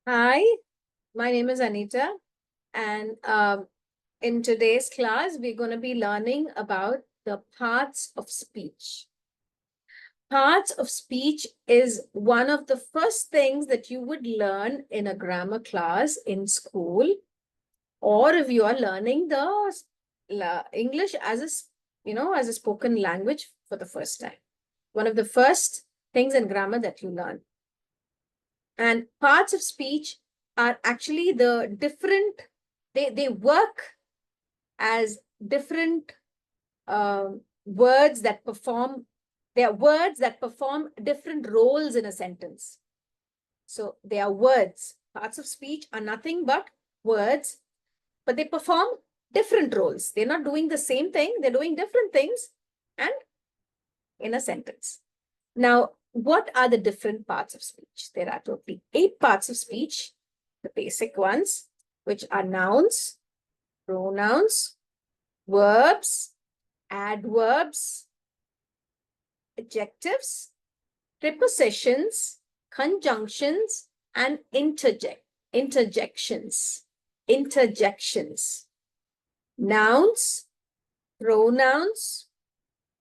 Hi, my name is Anita, and in today's class, we're going to be learning about the parts of speech. Parts of speech is one of the first things that you would learn in a grammar class in school, or if you are learning the English as as a spoken language for the first time. One of the first things in grammar that you learn. And parts of speech are actually the different, they work as different words that perform, they are words that perform different roles in a sentence. So they are words. Parts of speech are nothing but words, but they perform different roles. They're not doing the same thing, they're doing different things and in a sentence. Now, what are the different parts of speech? There are totally 8 parts of speech, the basic ones, which are nouns, pronouns, verbs, adverbs, adjectives, prepositions, conjunctions, and interjections. Nouns, pronouns,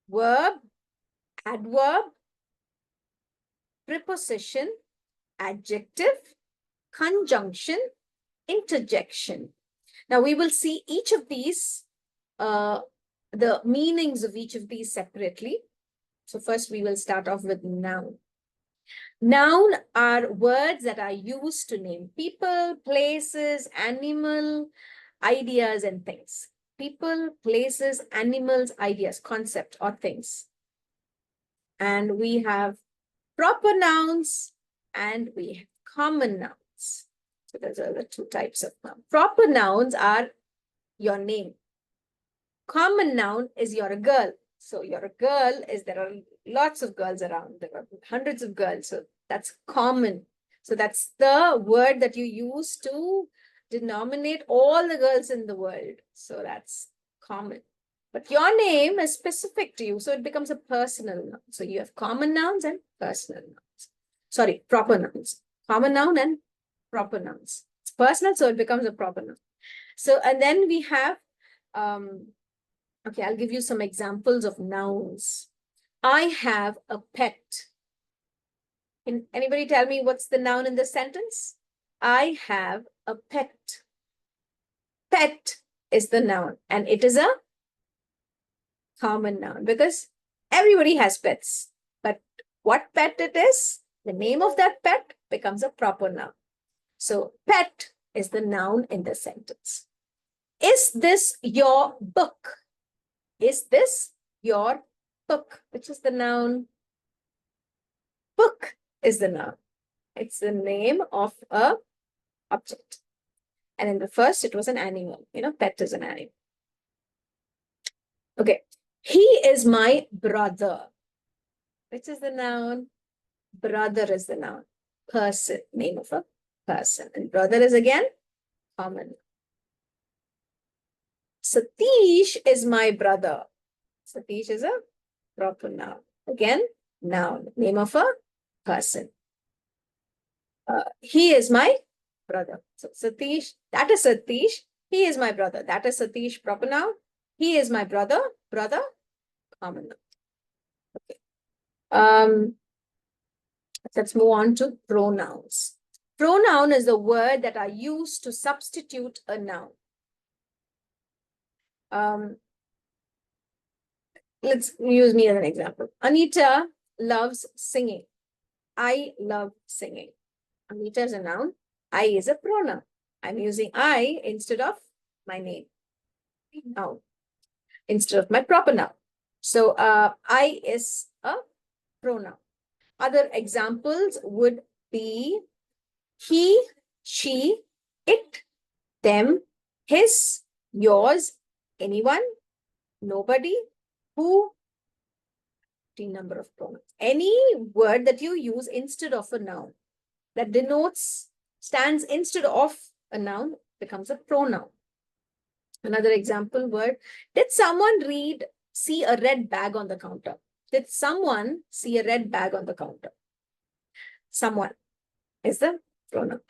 verb, adverb, preposition, adjective, conjunction, interjection. Now we will see each of these, the meanings of each of these separately. So first we will start off with noun. Noun are words that are used to name people, places, animal, ideas, and things. People, places, animals, ideas, concept, or things. And we have proper nouns and we have common nouns. So those are the 2 types of nouns. Proper nouns are your name. Common noun is you're a girl. So you're a girl is there are lots of girls around. There are hundreds of girls. So that's common. So that's the word that you use to denominate all the girls in the world. So that's common. But your name is specific to you. So it becomes a personal noun. So you have common nouns and personal nouns. Sorry, proper nouns. Common noun and proper nouns. It's personal, so it becomes a proper noun. So, and then we have, okay, I'll give you some examples of nouns. I have a pet. Can anybody tell me what's the noun in the sentence? I have a pet. Pet is the noun, and it is a common noun because everybody has pets. But what pet it is, the name of that pet becomes a proper noun. So pet is the noun in the sentence. Is this your book? Is this your book? Which is the noun? Book is the noun. It's the name of a object. And in the first, it was an animal. Pet is an animal. Okay. He is my brother. Which is the noun? Brother is the noun. Person, name of a person. And brother is again common. Satish is my brother. Satish is a proper noun. Again, noun, name of a person. He is my brother. So Satish, that is Satish. He is my brother. That is Satish, proper noun. He is my brother. Brother, common noun. Okay. Let's move on to pronouns. Pronoun is the word that are used to substitute a noun. Let's use me as an example. Anita loves singing. I love singing. Anita is a noun. I is a pronoun. I'm using I instead of my name. Noun. Instead of my proper noun. So I is a pronoun. Other examples would be he, she, it, them, his, yours, anyone, nobody, who, number of pronouns. Any word that you use instead of a noun that denotes, stands instead of a noun becomes a pronoun. Another example word, did someone see a red bag on the counter? Did someone see a red bag on the counter? Someone is the pronoun.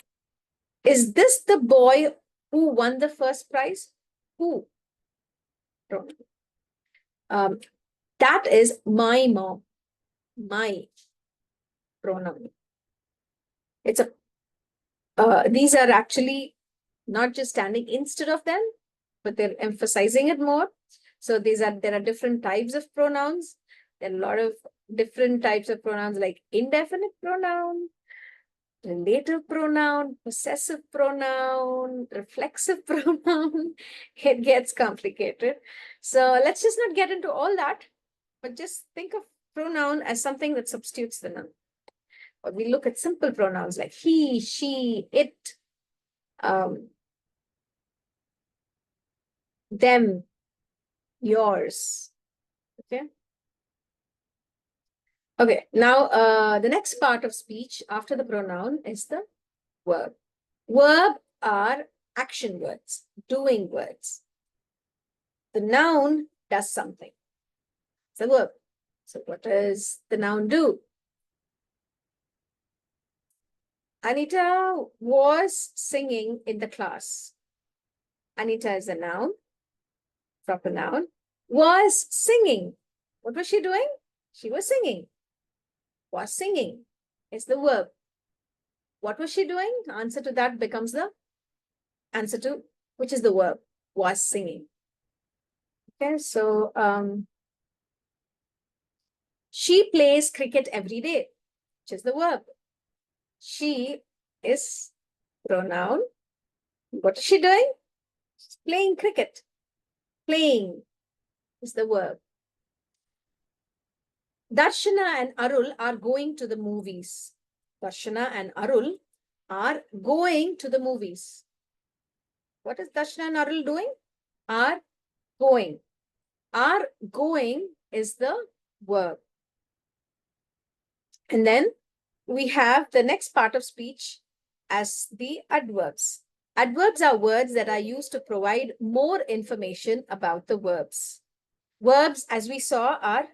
Is this the boy who won the first prize? Who? That is my mom. My pronoun. It's a these are actually not just standing instead of them, but they're emphasizing it more. So there are different types of pronouns. There are a lot of different types of pronouns like indefinite pronoun, relative pronoun, possessive pronoun, reflexive pronoun. It gets complicated. So let's just not get into all that, but just think of pronoun as something that substitutes the noun. Or we look at simple pronouns like he, she, it, them, yours. Okay. Okay. Now, the next part of speech after the pronoun is the verb. Verb are action words, doing words. The noun does something. It's a verb. So what does the noun do? Anita was singing in the class. Anita is a noun, proper noun. Was singing. What was she doing? She was singing. Was singing is the verb. What was she doing? The answer to that becomes the answer to, which is the verb, was singing. Okay, so she plays cricket every day, which is the verb. She is pronoun. What is she doing? She's playing cricket. Playing is the verb. Darshana and Arul are going to the movies. Darshana and Arul are going to the movies. What is Darshana and Arul doing? Are going. Are going is the verb. And then we have the next part of speech as the adverbs. Adverbs are words that are used to provide more information about the verbs. Verbs, as we saw, are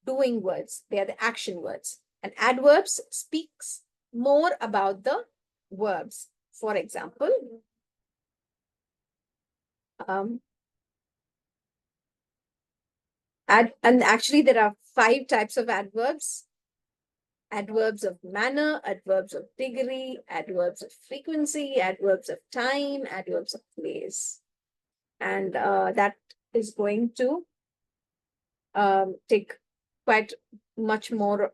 doing words. They are the action words. And adverbs speaks more about the verbs. For example, and actually there are 5 types of adverbs. Adverbs of manner, adverbs of degree, adverbs of frequency, adverbs of time, adverbs of place. And that is going to take quite much more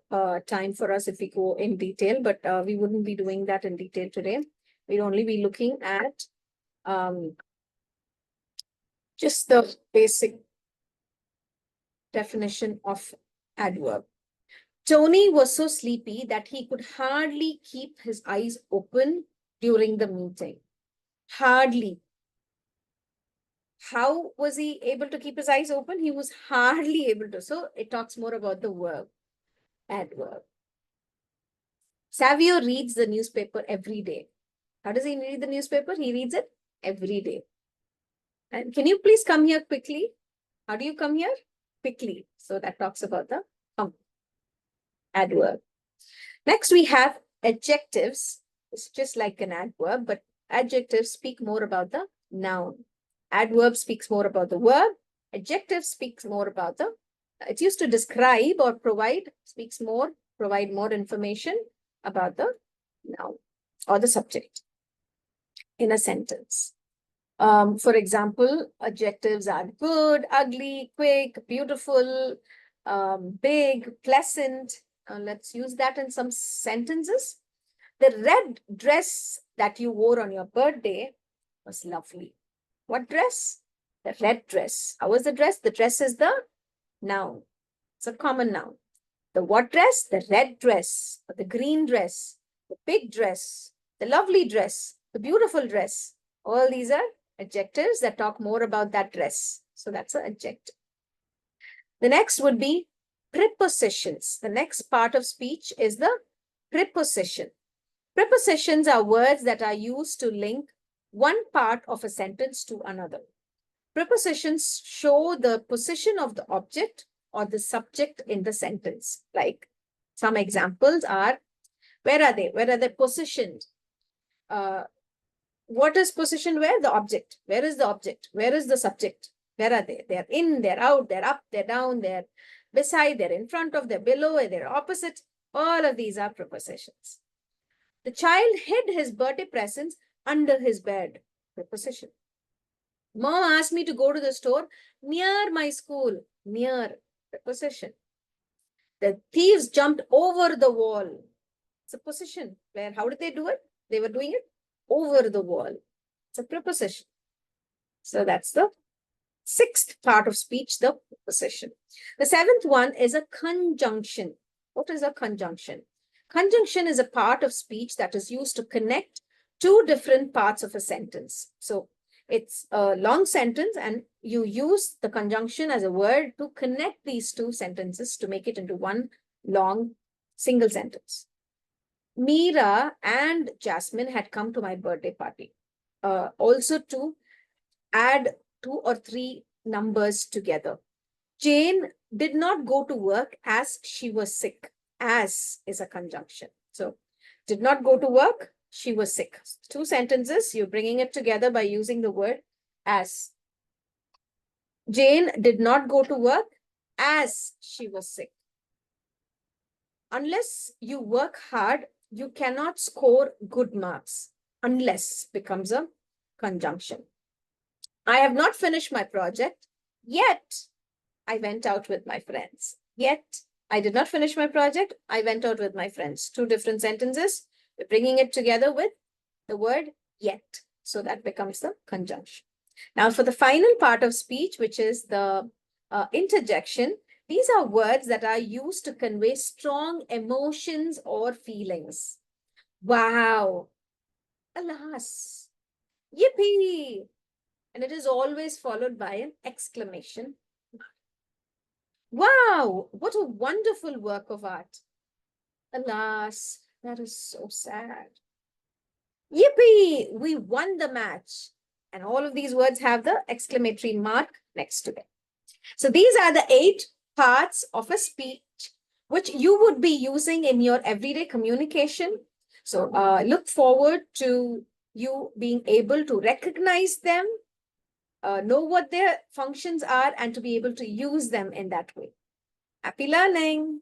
time for us if we go in detail, but we wouldn't be doing that in detail today. We'd only be looking at just the basic definition of adverb. Tony was so sleepy that he could hardly keep his eyes open during the meeting. Hardly. How was he able to keep his eyes open? He was hardly able to. So it talks more about the verb, adverb. Savio reads the newspaper every day. How does he read the newspaper? He reads it every day. And can you please come here quickly? How do you come here? Quickly. So that talks about the adverb. Next, we have adjectives. It's just like an adverb, but adjectives speak more about the noun. Adverb speaks more about the verb. Adjective speaks more about the, it's used to describe or provide, provide more information about the noun or the subject in a sentence. For example, adjectives are good, ugly, quick, beautiful, big, pleasant. Let's use that in some sentences. The red dress that you wore on your birthday was lovely. What dress? The red dress. How was the dress? The dress is the noun. It's a common noun. The what dress? The red dress, the green dress, the big dress, the lovely dress, the beautiful dress. All these are adjectives that talk more about that dress. So that's an adjective. The next would be prepositions. The next part of speech is the preposition. Prepositions are words that are used to link one part of a sentence to another. Prepositions show the position of the object or the subject in the sentence. Like some examples are, where are they? Where are they positioned? What is position where? The object. Where is the object? Where is the subject? Where are they? They're in, they're out, they're up, they're down, they're beside, they're in front of, they're below, they're opposite. All of these are prepositions. The child hid his birthday presents under his bed. Preposition. Mom asked me to go to the store near my school. Near. Preposition. The thieves jumped over the wall. It's a position. Where? How did they do it? They were doing it over the wall. It's a preposition. So that's the sixth part of speech, the preposition. The seventh one is a conjunction. What is a conjunction? Conjunction is a part of speech that is used to connect two different parts of a sentence. So it's a long sentence and you use the conjunction as a word to connect these two sentences to make it into one long single sentence. Meera and Jasmine had come to my birthday party. Also to add 2 or 3 numbers together. Jane did not go to work as she was sick. As is a conjunction. So, did not go to work, she was sick. 2 sentences, you're bringing it together by using the word as. Jane did not go to work as she was sick. Unless you work hard, you cannot score good marks. Unless becomes a conjunction. I have not finished my project, yet I went out with my friends. Yet I did not finish my project, I went out with my friends. 2 different sentences. We're bringing it together with the word yet. So that becomes the conjunction. Now for the final part of speech, which is the interjection, these are words that are used to convey strong emotions or feelings. Wow. Alas. Yippee. And it is always followed by an exclamation. Wow, what a wonderful work of art. Alas, that is so sad. Yippee, we won the match. And all of these words have the exclamatory mark next to it. So these are the 8 parts of a speech which you would be using in your everyday communication. So look forward to you being able to recognize them, know what their functions are, and to be able to use them in that way. Happy learning!